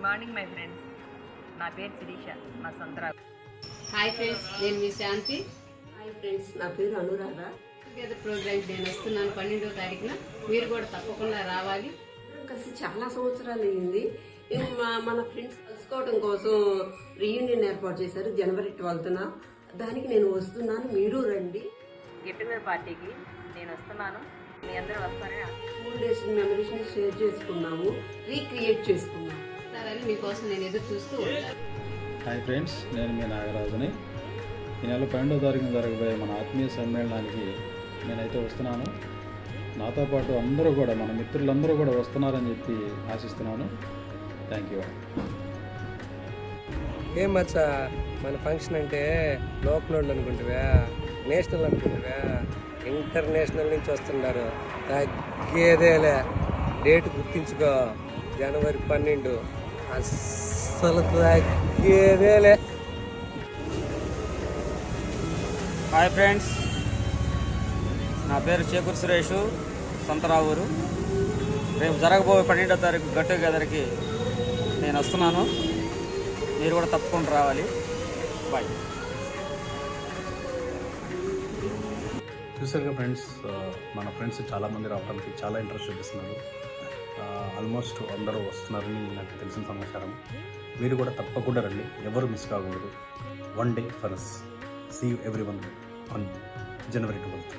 Morning my friends. నా పేరు శిరీష, మా సంతరావు. హాయ్ ఫ్రెండ్స్, నేను మీ శాంతి. హాయ్ ఫ్రెండ్స్, నా పేరు అనురాధ. టుగెదర్ ప్రోగ్రామ్కి నేను వస్తున్నాను 12వ తారీఖున. మీరు కూడా తప్పకుండా రావాలి. కలిసి చాలా సంవత్సరాలు అయింది. మన ఫ్రెండ్స్ కలుసుకోవడం కోసం రీయూనియన్ ఏర్పాటు చేశారు జనవరి 12న. దానికి నేను వస్తున్నాను, మీరు రండి. గెట్ టుగెదర్ పార్టీకి నేను వస్తున్నాను, మీ అందరూ వస్తారని స్కూల్ డేస్ మెమరీస్ని షేర్ చేసుకున్నాము, రీక్రియేట్ చేసుకున్నాము. వస్తారని మీకోసం నేను ఎదురు చూస్తూ ఉంటాను. హాయ్ ఫ్రెండ్స్, నేను మీ నాగరాజుని. ఈ నెల 12వ తారీఖున జరగబోయే మన ఆత్మీయ సమ్మేళనానికి నేనైతే వస్తున్నాను. నాతో పాటు అందరూ కూడా, మన మిత్రులందరూ కూడా వస్తున్నారని చెప్పి ఆశిస్తున్నాను. Thank you. ఏం మచ్చా, మన ఫంక్షన్ అంటే లోకల్ వాళ్ళు అనుకుంటువా, నేషనల్ అనుకుంటువా? ఇంటర్నేషనల్ నుంచి వస్తున్నారు. తగ్గేదేలే, డేట్ గుర్తించుకో, జనవరి 12. అస్సలు తగ్గేదేలే. హాయ్ ఫ్రెండ్స్, నా పేరు చేకూరు సురేష్, సంతరావూరు. రేపు జరగబోయే 12వ తారీఖు గెట్ టుగెదర్కి నేను వస్తున్నాను. మీరు కూడా తప్పకుండా రావాలి. బాయ్. చూసారుగా ఫ్రెండ్స్, మన ఫ్రెండ్స్ చాలామంది రావడానికి చాలా ఇంట్రెస్ట్ చూపిస్తున్నారు. ఆల్మోస్ట్ అందరూ వస్తున్నారని నాకు తెలిసిన సమాచారం. మీరు కూడా తప్పకుండా రండి, ఎవరు మిస్ కాకూడదు. One day for us. See you everyone on January 12.